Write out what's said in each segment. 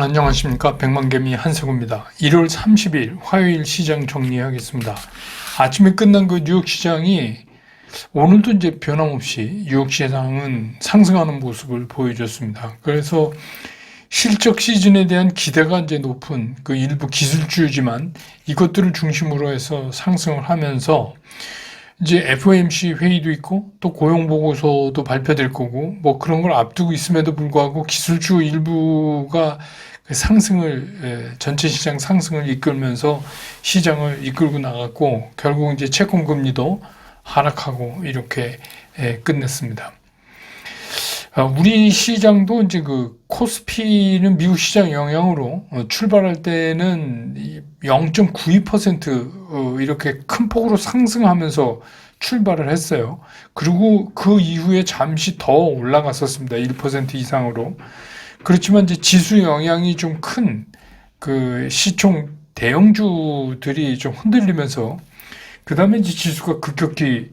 안녕하십니까. 백만개미 한세구입니다. 1월 30일 화요일 시장 정리하겠습니다. 아침에 끝난 그 뉴욕 시장이 오늘도 이제 변함없이 뉴욕 시장은 상승하는 모습을 보여줬습니다. 그래서 실적 시즌에 대한 기대가 이제 높은 그 일부 기술주지만 이것들을 중심으로 해서 상승을 하면서 이제 FOMC 회의도 있고 또 고용 보고서도 발표될 거고 뭐 그런 걸 앞두고 있음에도 불구하고 기술주 일부가 그 상승을 전체 시장 상승을 이끌면서 시장을 이끌고 나갔고 결국 이제 채권 금리도 하락하고 이렇게 끝냈습니다. 우리 시장도 이제 그 코스피는 미국 시장 영향으로 출발할 때는 0.92% 이렇게 큰 폭으로 상승하면서 출발을 했어요. 그리고 그 이후에 잠시 더 올라갔었습니다. 1% 이상으로. 그렇지만 이제 지수 영향이 좀 큰 그 시총 대형주들이 좀 흔들리면서 그 다음에 이제 지수가 급격히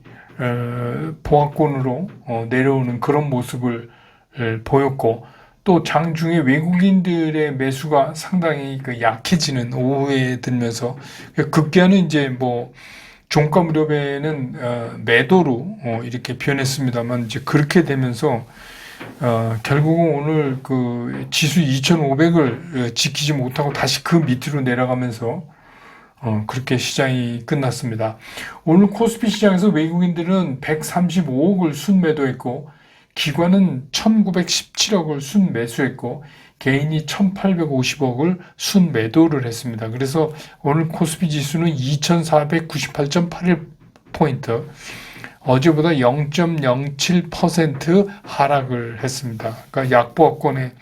보합권으로 내려오는 그런 모습을 보였고 또 장중에 외국인들의 매수가 상당히 그 약해지는 오후에 들면서 급기야는 이제 뭐 종가 무렵에는 매도로 이렇게 변했습니다만 이제 그렇게 되면서 결국은 오늘 그 지수 2,500을 지키지 못하고 다시 그 밑으로 내려가면서 그렇게 시장이 끝났습니다. 오늘 코스피 시장에서 외국인들은 135억을 순매도했고 기관은 1,917억을 순매수했고 개인이 1,850억을 순매도를 했습니다. 그래서 오늘 코스피 지수는 2,498.81포인트 어제보다 0.07% 하락을 했습니다. 그러니까 약보합권에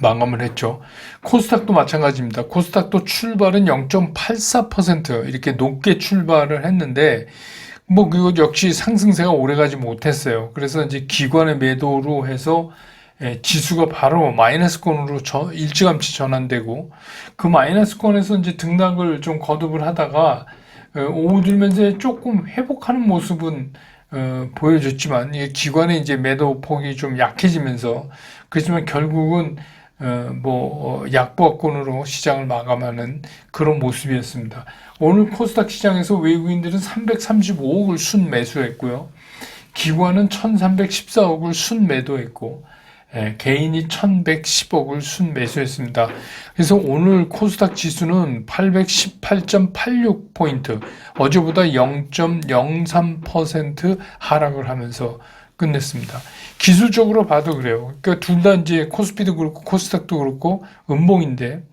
마감을 했죠. 코스닥도 마찬가지입니다. 코스닥도 출발은 0.84% 이렇게 높게 출발을 했는데 뭐 그것 역시 상승세가 오래가지 못했어요. 그래서 이제 기관의 매도로 해서 지수가 바로 마이너스권으로 일찌감치 전환되고 그 마이너스권에서 이제 등락을 좀 거듭을 하다가 오후 들면서 조금 회복하는 모습은 보여줬지만 기관의 이제 매도 폭이 좀 약해지면서 그렇지만 결국은 약보합권으로 시장을 마감하는 그런 모습이었습니다. 오늘 코스닥 시장에서 외국인들은 335억을 순매수했고요. 기관은 1,314억을 순매도했고 개인이 1,110억을 순매수했습니다. 그래서 오늘 코스닥 지수는 818.86포인트, 어제보다 0.03% 하락을 하면서 끝냈습니다. 기술적으로 봐도 그래요. 그러니까 둘 다 이제 코스피도 그렇고 코스닥도 그렇고 음봉인데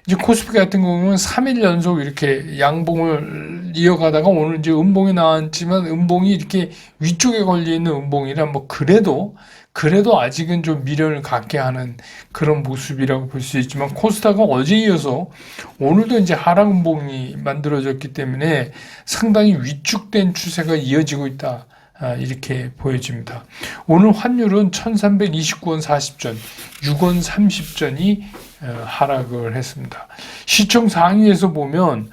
이제 코스피 같은 경우는 3일 연속 이렇게 양봉을 이어가다가 오늘 이제 음봉이 나왔지만 음봉이 이렇게 위쪽에 걸려 있는 음봉이라 뭐 그래도 아직은 좀 미련을 갖게 하는 그런 모습이라고 볼 수 있지만 코스닥은 어제 이어서 오늘도 이제 하락 음봉이 만들어졌기 때문에 상당히 위축된 추세가 이어지고 있다. 이렇게 보여집니다. 오늘 환율은 1329원 40전, 6원 30전이 하락을 했습니다. 시총 상위에서 보면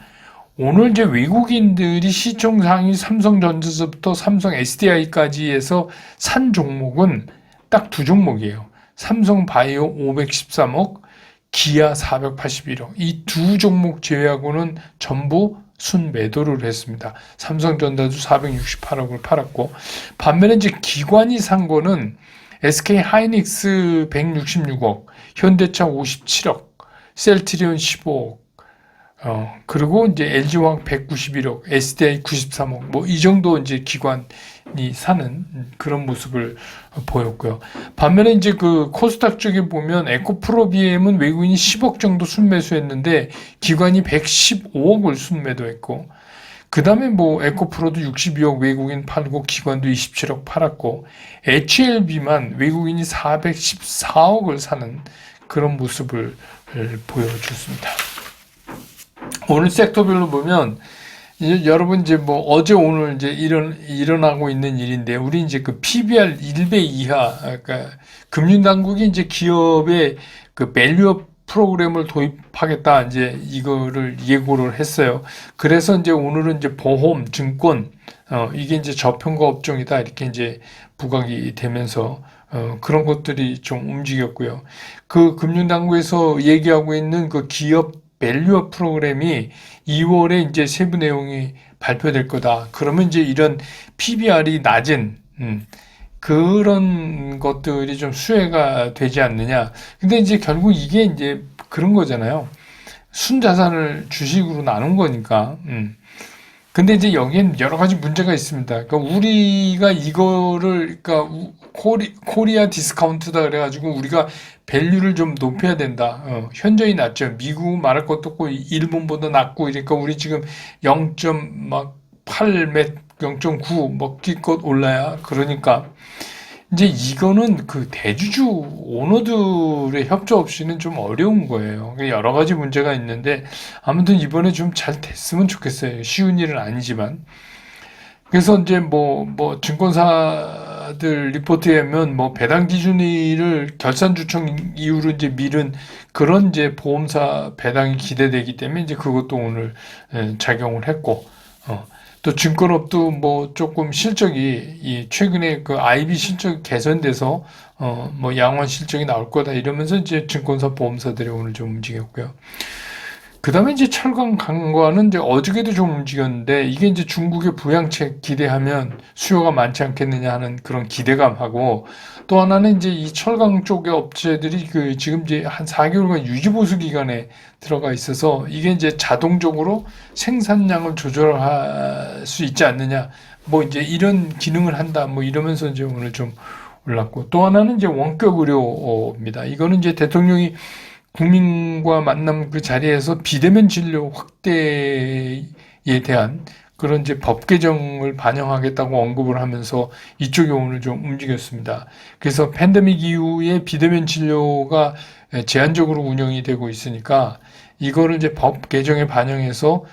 오늘 이제 외국인들이 시총 상위 삼성전자서부터 삼성 SDI까지 해서 산 종목은 딱 두 종목이에요. 삼성바이오 513억, 기아 481억. 이 두 종목 제외하고는 전부 순매도를 했습니다. 삼성전자도 468억을 팔았고 반면에 이제 기관이 산 거는 SK 하이닉스 166억, 현대차 57억, 셀트리온 15억, 그리고 이제 LG화학 191억, SDI 93억, 뭐 이 정도 이제 기관이 사는 그런 모습을 보였고요. 반면에 이제 그 코스닥 쪽에 보면 에코프로비엠은 외국인이 10억 정도 순매수했는데 기관이 115억을 순매도했고, 그 다음에 뭐 에코프로도 62억 외국인 팔고 기관도 27억 팔았고, HLB만 외국인이 414억을 사는 그런 모습을 보여줬습니다. 오늘 섹터별로 보면 여러분 이제 뭐 어제 오늘 이제 일어나고 있는 일인데 우리 이제 그 PBR 1배 이하 그러니까 금융당국이 이제 기업의 그 밸류업 프로그램을 도입하겠다 이제 이거를 예고를 했어요. 그래서 이제 오늘은 이제 보험, 증권 이게 이제 저평가 업종이다 이렇게 이제 부각이 되면서 그런 것들이 좀 움직였고요. 그 금융당국에서 얘기하고 있는 그 기업 밸류업 프로그램이 2월에 이제 세부 내용이 발표될 거다. 그러면 이제 이런 PBR이 낮은, 그런 것들이 좀 수혜가 되지 않느냐. 근데 이제 결국 이게 이제 그런 거잖아요. 순자산을 주식으로 나눈 거니까. 근데 이제 여기엔 여러 가지 문제가 있습니다. 그러니까 우리가 이거를, 그러니까 코리아 디스카운트다 그래가지고 우리가 밸류를 좀 높여야 된다. 현저히 낮죠. 미국 말할 것도 없고 일본보다 낮고 이러니까 우리 지금 0.8 몇, 0.9 먹기껏 올라야. 그러니까 이제 이거는 그 대주주 오너들의 협조 없이는 좀 어려운 거예요. 여러 가지 문제가 있는데 아무튼 이번에 좀 잘 됐으면 좋겠어요. 쉬운 일은 아니지만. 그래서 이제 뭐 증권사들 리포트에 하면 뭐 배당 기준일을 결산 주청 이후로 이제 미룬 그런 이제 보험사 배당이 기대되기 때문에 이제 그것도 오늘 작용을 했고, 또 증권업도 뭐 조금 실적이 이 최근에 그 IB 실적 개선돼서 뭐 양호한 실적이 나올 거다 이러면서 이제 증권사 보험사들이 오늘 좀 움직였고요. 그 다음에 이제 철강 강과는 이제 어저께도 좀 움직였는데 이게 이제 중국의 부양책 기대하면 수요가 많지 않겠느냐 하는 그런 기대감하고, 또 하나는 이제 이 철강 쪽의 업체들이 그 지금 이제 한 4개월간 유지보수 기간에 들어가 있어서 이게 이제 자동적으로 생산량을 조절할 수 있지 않느냐, 뭐 이제 이런 기능을 한다 뭐 이러면서 이제 오늘 좀 올랐고, 또 하나는 이제 원격 의료입니다. 이거는 이제 대통령이 국민과 만남 그 자리에서 비대면 진료 확대에 대한 그런 이제 법 개정을 반영하겠다고 언급을 하면서 이쪽이 오늘 좀 움직였습니다. 그래서 팬데믹 이후에 비대면 진료가 제한적으로 운영이 되고 있으니까 이거를 이제 법 개정에 반영해서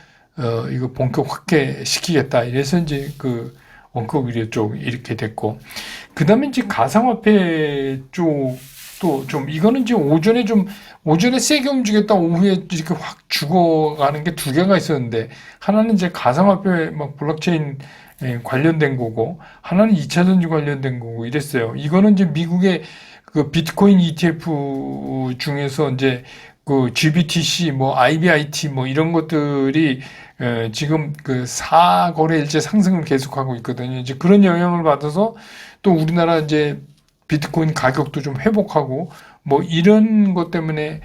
이거 본격 확대시키겠다. 이래서 이제 그 원격 의료 쪽 이렇게 됐고, 그 다음에 이제 가상화폐 쪽도 좀 이거는 이제 오전에 세게 움직였다 오후에 이렇게 확 죽어가는 게 두 개가 있었는데, 하나는 이제 가상화폐 막 블록체인 관련된 거고, 하나는 2차 전지 관련된 거고 이랬어요. 이거는 이제 미국의 그 비트코인 ETF 중에서 이제 그 GBTC 뭐 IBIT 뭐 이런 것들이 지금 그 사거래일제 상승을 계속하고 있거든요. 이제 그런 영향을 받아서 또 우리나라 이제 비트코인 가격도 좀 회복하고 뭐 이런 것 때문에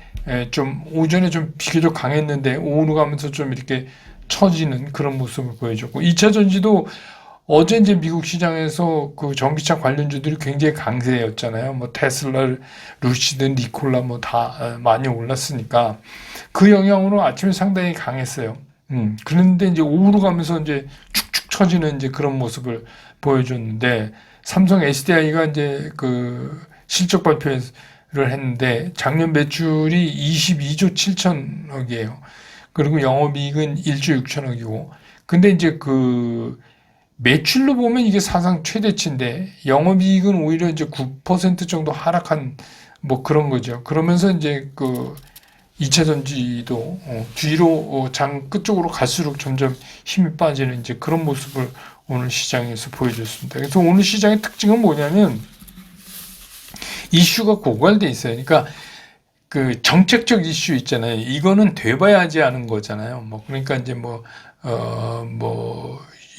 좀 오전에 좀 비교적 강했는데 오후로 가면서 좀 이렇게 처지는 그런 모습을 보여줬고, 2차 전지도 어제 이제 미국 시장에서 그 전기차 관련주들이 굉장히 강세였잖아요. 뭐 테슬라, 루시드, 니콜라 뭐 다 많이 올랐으니까 그 영향으로 아침에 상당히 강했어요. 그런데 이제 오후로 가면서 이제 축축 처지는 이제 그런 모습을 보여줬는데, 삼성 SDI가 이제 그 실적 발표를 했는데 작년 매출이 22조 7천억이에요. 그리고 영업이익은 1조 6천억이고, 근데 이제 그 매출로 보면 이게 사상 최대치인데 영업이익은 오히려 이제 9% 정도 하락한 뭐 그런 거죠. 그러면서 이제 그 2차 전지도 뒤로 장 끝쪽으로 갈수록 점점 힘이 빠지는 이제 그런 모습을 오늘 시장에서 보여줬습니다. 그래서 오늘 시장의 특징은 뭐냐면 이슈가 고갈돼 있어요. 그러니까 그 정책적 이슈 있잖아요. 이거는 돼봐야 하지 않은 거잖아요. 뭐 그러니까 이제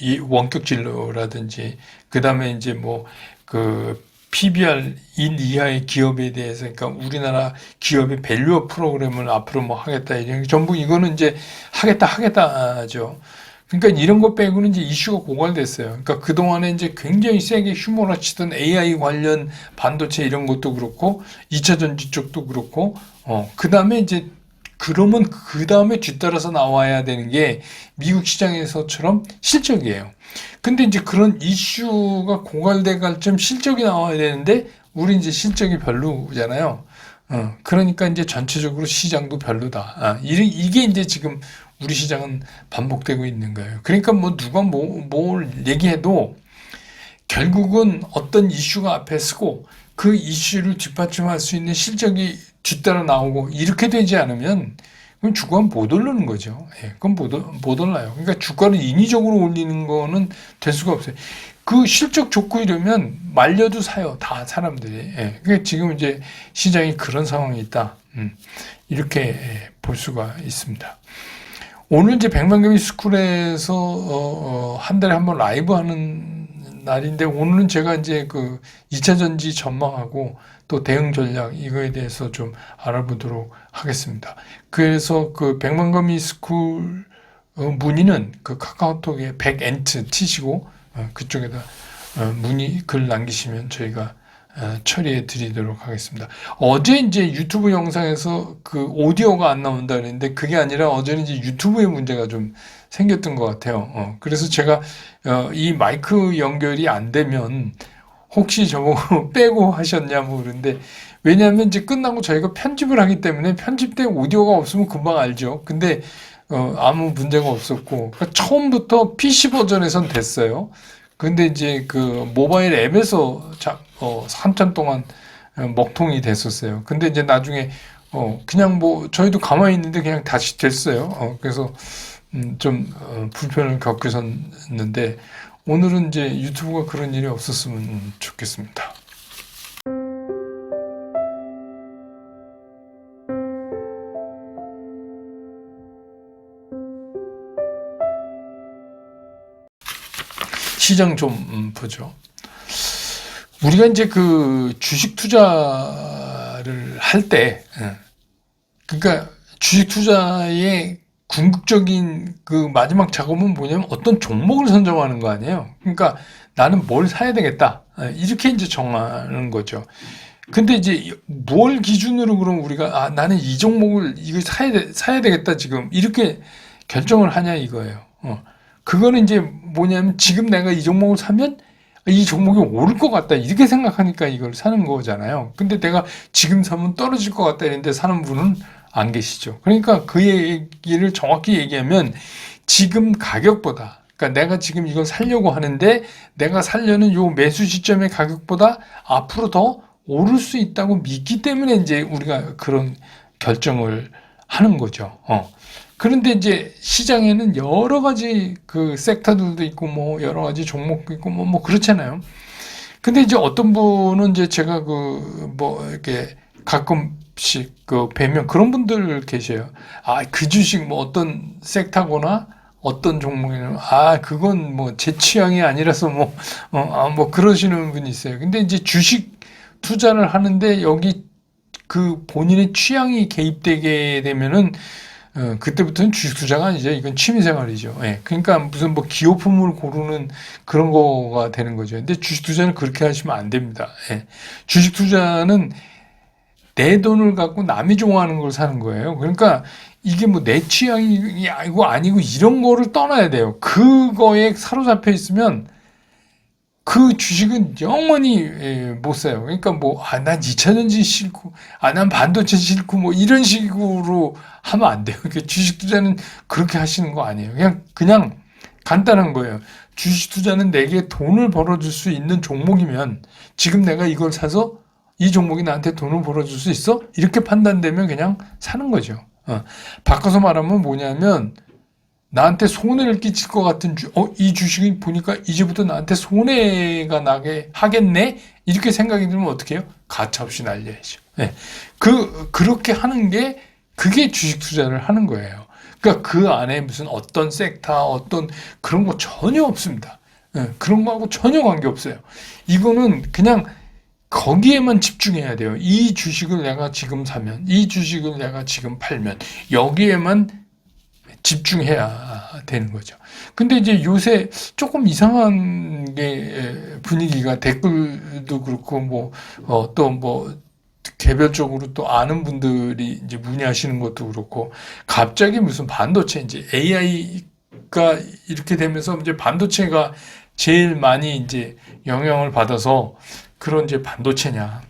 이 원격 진료라든지 그 다음에 이제 뭐 그 PBR 1 이하의 기업에 대해서, 그러니까 우리나라 기업의 밸류업 프로그램을 앞으로 뭐 하겠다 이런 전부 이거는 이제 하겠다죠. 그러니까 이런 거 빼고는 이제 이슈가 고갈됐어요. 그러니까 그동안에 이제 굉장히 세게 휘몰아치던 AI 관련 반도체 이런 것도 그렇고 2차 전지 쪽도 그렇고 그 다음에 이제 그러면 그 다음에 뒤따라서 나와야 되는 게 미국 시장에서처럼 실적이에요. 근데 이제 그런 이슈가 고갈돼 갈 점 실적이 나와야 되는데 우리 이제 실적이 별로잖아요. 그러니까 이제 전체적으로 시장도 별로다. 이게 이제 지금 우리 시장은 반복되고 있는 거예요. 그러니까 뭐 누가 뭘 얘기해도 결국은 어떤 이슈가 앞에 서고 그 이슈를 뒷받침할 수 있는 실적이 뒤따라 나오고 이렇게 되지 않으면 그럼 주가는 못 오르는 거죠. 그건 못 올라요. 그러니까 주가를 인위적으로 올리는 거는 될 수가 없어요. 그 실적 좋고 이러면 말려도 사요. 다 사람들이. 예. 그러니까 지금 이제 시장이 그런 상황이 있다. 이렇게 볼 수가 있습니다. 오늘 이제 백만개미 스쿨에서 한 달에 한 번 라이브 하는 날인데, 오늘은 제가 이제 그 2차 전지 전망하고 또 대응 전략 이거에 대해서 좀 알아보도록 하겠습니다. 그래서 그 백만개미 스쿨 문의는 그 카카오톡에 백엔트 치시고 그쪽에다 문의 글 남기시면 저희가 처리해 드리도록 하겠습니다. 어제 이제 유튜브 영상에서 그 오디오가 안 나온다 그랬는데, 그게 아니라 어제는 이제 유튜브에 문제가 좀 생겼던 것 같아요. 그래서 제가 이 마이크 연결이 안 되면 혹시 저보고 빼고 하셨냐고 그러는데, 왜냐하면 이제 끝나고 저희가 편집을 하기 때문에 편집된 오디오가 없으면 금방 알죠. 근데 아무 문제가 없었고, 그러니까 처음부터 PC 버전에선 됐어요. 근데 이제 그 모바일 앱에서 한참 동안 먹통이 됐었어요. 근데 이제 나중에 그냥 뭐 저희도 가만히 있는데 그냥 다시 됐어요. 그래서 좀 불편을 겪었었는데, 오늘은 이제 유튜브가 그런 일이 없었으면 좋겠습니다. 시장 좀 보죠. 우리가 이제 그 주식 투자를 할 때, 그러니까 주식 투자의 궁극적인 그 마지막 작업은 뭐냐면 어떤 종목을 선정하는 거 아니에요. 그러니까 나는 뭘 사야 되겠다, 이렇게 이제 정하는 거죠. 근데 이제 뭘 기준으로 그럼 우리가 나는 이 종목을 이거 사야 되겠다 지금 이렇게 결정을 하냐 이거예요. 그거는 이제 뭐냐면 지금 내가 이 종목을 사면 이 종목이 오를 것 같다 이렇게 생각하니까 이걸 사는 거잖아요. 근데 내가 지금 사면 떨어질 것 같다 이랬는데 사는 분은 안 계시죠. 그러니까 그 얘기를 정확히 얘기하면 지금 가격보다, 그러니까 내가 지금 이걸 사려고 하는데 내가 살려는 요 매수 시점의 가격보다 앞으로 더 오를 수 있다고 믿기 때문에 이제 우리가 그런 결정을 하는 거죠. 그런데 이제 시장에는 여러 가지 그 섹터들도 있고 뭐 여러 가지 종목도 있고 뭐 그렇잖아요. 근데 이제 어떤 분은 이제 제가 그 뭐 이렇게 가끔씩 그 뵈면 그런 분들 계셔요. 그 주식 뭐 어떤 섹터거나 어떤 종목이면 그건 뭐 제 취향이 아니라서 뭐 그러시는 분이 있어요. 근데 이제 주식 투자를 하는데 여기 그 본인의 취향이 개입되게 되면은 그때부터는 주식 투자가 아니죠. 이건 취미생활이죠. 그러니까 무슨 뭐 기호품을 고르는 그런 거가 되는 거죠. 근데 주식 투자는 그렇게 하시면 안 됩니다. 주식 투자는 내 돈을 갖고 남이 좋아하는 걸 사는 거예요. 그러니까 이게 뭐 내 취향이 아니고 이런 거를 떠나야 돼요. 그거에 사로잡혀 있으면 그 주식은 영원히 못 사요. 그러니까 난 2차 전지 싫고, 난 반도체 싫고, 뭐 이런 식으로 하면 안 돼요. 그러니까 주식 투자는 그렇게 하시는 거 아니에요. 그냥 간단한 거예요. 주식 투자는 내게 돈을 벌어줄 수 있는 종목이면 지금 내가 이걸 사서 이 종목이 나한테 돈을 벌어줄 수 있어? 이렇게 판단되면 그냥 사는 거죠. 바꿔서 말하면 뭐냐면, 나한테 손해를 끼칠 것 같은 이 주식이 보니까 이제부터 나한테 손해가 나게 하겠네? 이렇게 생각이 들면 어떻게 해요? 가차없이 날려야죠. 그렇게 하는 게, 그게 주식 투자를 하는 거예요. 그러니까 그 안에 무슨 어떤 섹터, 어떤 그런 거 전혀 없습니다. 그런 거하고 전혀 관계 없어요. 이거는 그냥 거기에만 집중해야 돼요. 이 주식을 내가 지금 사면, 이 주식을 내가 지금 팔면, 여기에만 집중해야 되는 거죠. 근데 이제 요새 조금 이상한 게 분위기가, 댓글도 그렇고 또 개별적으로 또 아는 분들이 이제 문의하시는 것도 그렇고, 갑자기 무슨 반도체 이제 AI가 이렇게 되면서 이제 반도체가 제일 많이 이제 영향을 받아서 그런 이제 반도체냐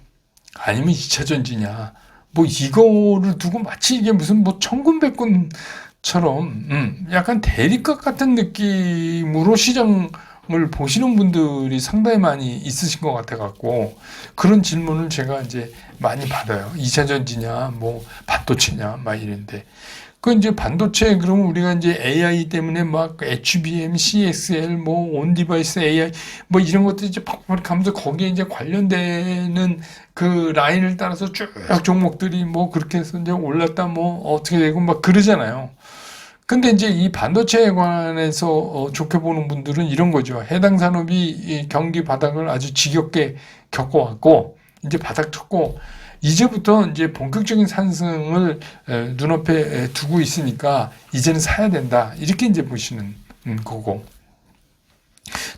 아니면 2차 전지냐 이거를 두고 마치 이게 무슨 천군백군 처럼 약간 대립각 같은 느낌으로 시장을 보시는 분들이 상당히 많이 있으신 것 같아 갖고, 그런 질문을 제가 이제 많이 받아요. 2차 전지냐 반도체냐 이랬는데, 그 이제 반도체 그러면 우리가 이제 AI 때문에 막 HBM, CXL, 뭐 온디바이스 AI 뭐 이런 것들 이제 팍팍 하면서 거기에 이제 관련되는 그 라인을 따라서 쭉 종목들이 뭐 그렇게 해서 이제 올랐다 뭐 어떻게 되고 막 그러잖아요. 근데 이제 이 반도체에 관해서 좋게 보는 분들은 이런 거죠. 해당 산업이 이 경기 바닥을 아주 지겹게 겪어왔고 이제 바닥 쳤고 이제부터 이제 본격적인 상승을 눈앞에 두고 있으니까 이제는 사야 된다. 이렇게 이제 보시는 거고.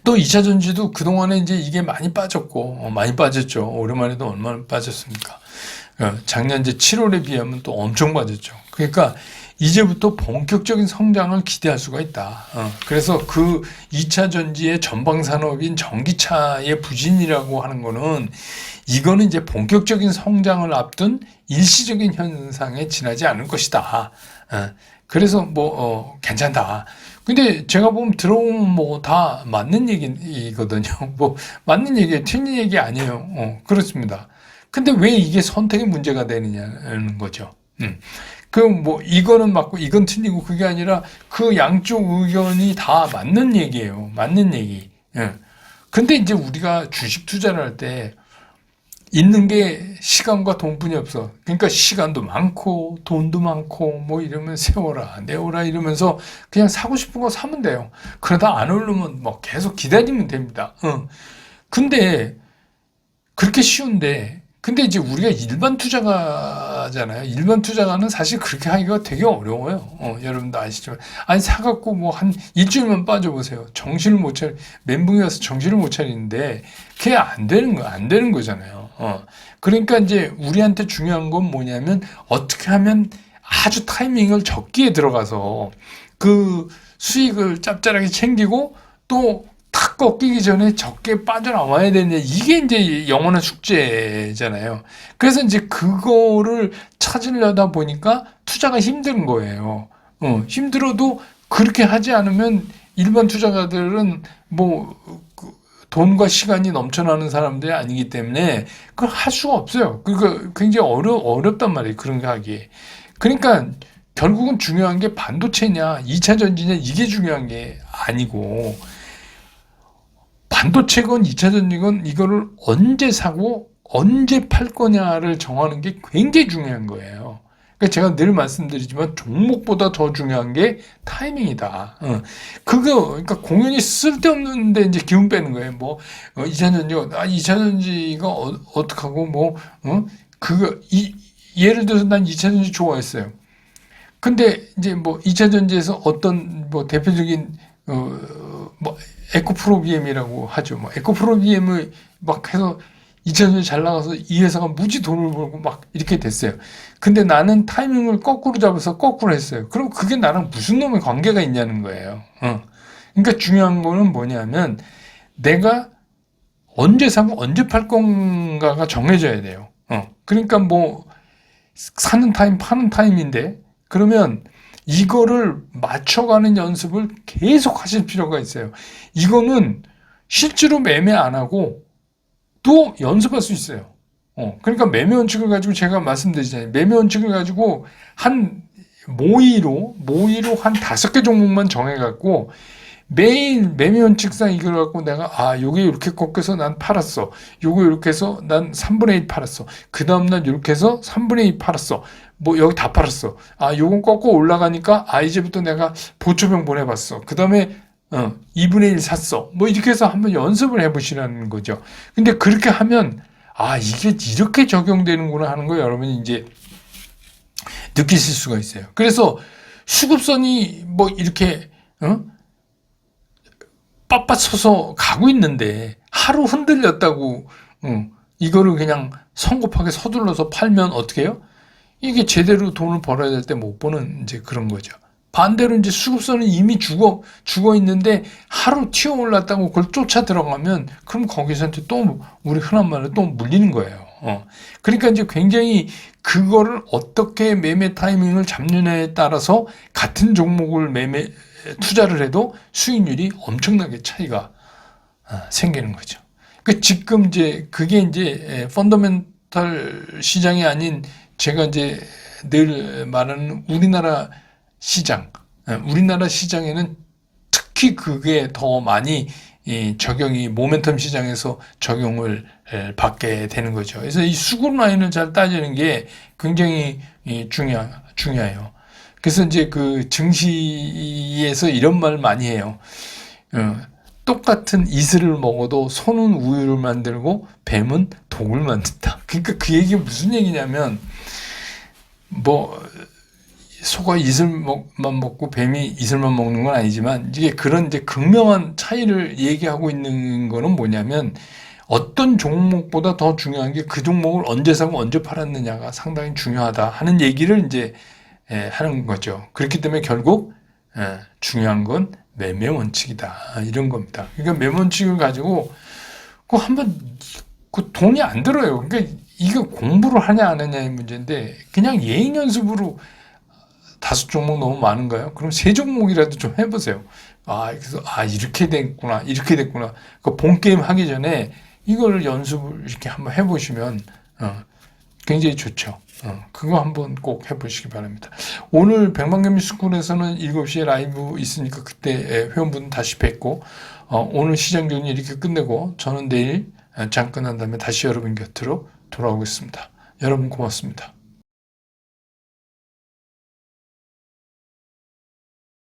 또 2차 전지도 그동안에 이제 이게 많이 빠졌고, 많이 빠졌죠. 오랜만에도 얼마나 빠졌습니까? 작년 이제 7월에 비하면 또 엄청 빠졌죠. 그러니까 이제부터 본격적인 성장을 기대할 수가 있다. 그래서 그 2차 전지의 전방 산업인 전기차의 부진이라고 하는 거는 이거는 이제 본격적인 성장을 앞둔 일시적인 현상에 지나지 않을 것이다. 그래서 뭐 괜찮다. 근데 제가 보면 들어오면 뭐 다 맞는 얘기거든요. 뭐 맞는 얘기, 틀린 얘기 아니에요. 그렇습니다. 근데 왜 이게 선택의 문제가 되느냐는 거죠. 그 뭐 이거는 맞고 이건 틀리고 그게 아니라 그 양쪽 의견이 다 맞는 얘기예요. 맞는 얘기. 예. 근데 이제 우리가 주식 투자를 할 때 있는 게 시간과 돈뿐이 없어. 그러니까 시간도 많고 돈도 많고 뭐 이러면 세워라 내워라 이러면서 그냥 사고 싶은 거 사면 돼요. 그러다 안 오르면 뭐 계속 기다리면 됩니다. 근데 그렇게 쉬운데 근데 이제 우리가 일반 투자가잖아요. 일반 투자가는 사실 그렇게 하기가 되게 어려워요. 여러분도 아시지만. 아니, 사갖고 뭐 한 일주일만 빠져보세요. 정신을 못 차리, 멘붕이 와서 정신을 못 차리는데, 그게 안 되는 거잖아요. 그러니까 이제 우리한테 중요한 건 뭐냐면, 어떻게 하면 아주 타이밍을 적기에 들어가서 그 수익을 짭짤하게 챙기고 또 탁 꺾이기 전에 적게 빠져나와야 되는 이게 이제 영원한 숙제잖아요. 그래서 이제 그거를 찾으려다 보니까 투자가 힘든 거예요. 힘들어도 그렇게 하지 않으면 일반 투자가들은 뭐 돈과 시간이 넘쳐나는 사람들이 아니기 때문에 그걸 할 수가 없어요. 그러니까 굉장히 어렵단 말이에요. 그런 거 하기에. 그러니까 결국은 중요한 게 반도체냐, 2차 전지냐 이게 중요한 게 아니고 반도체건 2차 전지건 이거를 언제 사고 언제 팔 거냐를 정하는 게 굉장히 중요한 거예요. 그러니까 제가 늘 말씀드리지만 종목보다 더 중요한 게 타이밍이다. 그러니까 공연이 쓸데없는데 이제 기운 빼는 거예요. 뭐 2차 전지가 2차 전지가 어떡하고 뭐 예를 들어서 난 2차 전지 좋아했어요. 근데 이제 뭐 2차 전지에서 어떤 뭐 대표적인 뭐 에코프로비엠이라고 하죠. 뭐 에코프로비엠을 막 해서 2차전지 잘 나가서 이 회사가 무지 돈을 벌고 막 이렇게 됐어요. 근데 나는 타이밍을 거꾸로 잡아서 거꾸로 했어요. 그럼 그게 나랑 무슨 놈의 관계가 있냐는 거예요. 그러니까 중요한 거는 뭐냐면 내가 언제 사고 언제 팔 건가가 정해져야 돼요. 그러니까 뭐 사는 타임, 파는 타임인데 그러면 이거를 맞춰가는 연습을 계속 하실 필요가 있어요. 이거는 실제로 매매 안 하고 또 연습할 수 있어요. 그러니까 매매 원칙을 가지고 제가 말씀드리잖아요. 매매 원칙을 가지고 한 모의로 한 5개 종목만 정해갖고 매일 매매 원칙상 이걸 갖고 내가 요게 이렇게 꺾여서 난 팔았어. 요거 이렇게 해서 난 3분의 1 팔았어. 그 다음날 이렇게 해서 3분의 2 팔았어. 뭐 여기 다 팔았어. 요건 꺾고 올라가니까 이제부터 내가 보초병 보내봤어. 그 다음에 2분의 1 샀어. 뭐 이렇게 해서 한번 연습을 해보시라는 거죠. 근데 그렇게 하면 이게 이렇게 적용되는구나 하는 거 여러분이 이제 느끼실 수가 있어요. 그래서 수급선이 뭐 이렇게 빳빳서서 가고 있는데 하루 흔들렸다고 이거를 그냥 성급하게 서둘러서 팔면 어떻게 해요? 이게 제대로 돈을 벌어야 될 때 못 버는 이제 그런 거죠. 반대로 이제 수급선은 이미 죽어 있는데 하루 튀어 올랐다고 그걸 쫓아 들어가면 그럼 거기서 또 우리 흔한 말로 또 물리는 거예요. 그러니까 이제 굉장히 그거를 어떻게 매매 타이밍을 잡느냐에 따라서 같은 종목을 투자를 해도 수익률이 엄청나게 차이가 생기는 거죠. 그 지금 이제 그게 이제 펀더멘털 시장이 아닌 제가 이제 늘 말하는 우리나라 시장, 우리나라 시장에는 특히 그게 더 많이 적용이 모멘텀 시장에서 적용을 받게 되는 거죠. 그래서 이 수급 라인을 잘 따지는 게 굉장히 중요해요. 그래서 이제 그 증시에서 이런 말 많이 해요. 똑같은 이슬을 먹어도 소는 우유를 만들고 뱀은 독을 만든다. 그러니까 그 얘기가 무슨 얘기냐면 뭐 소가 이슬만 먹고 뱀이 이슬만 먹는 건 아니지만 이게 그런 이제 극명한 차이를 얘기하고 있는 거는 뭐냐면 어떤 종목보다 더 중요한 게 그 종목을 언제 사고 언제 팔았느냐가 상당히 중요하다 하는 얘기를 이제 하는 거죠. 그렇기 때문에 결국 중요한 건 매매 원칙이다 이런 겁니다. 그러니까 매매 원칙을 가지고 그 한번 그 돈이 안 들어요. 그러니까 이거 공부를 하냐 안 하냐의 문제인데 그냥 예행 연습으로 5종목 너무 많은가요? 그럼 3종목이라도 좀 해보세요. 그래서 이렇게 됐구나 이렇게 됐구나. 그 본 게임 하기 전에 이걸 연습을 이렇게 한번 해보시면 굉장히 좋죠. 그거 한번 꼭 해보시기 바랍니다. 오늘 백만개미스쿨에서는 7시에 라이브 있으니까 그때 회원분 다시 뵙고 오늘 시장 정리 이렇게 끝내고 저는 내일 장 끝난 다음에 다시 여러분 곁으로 돌아오겠습니다. 여러분 고맙습니다.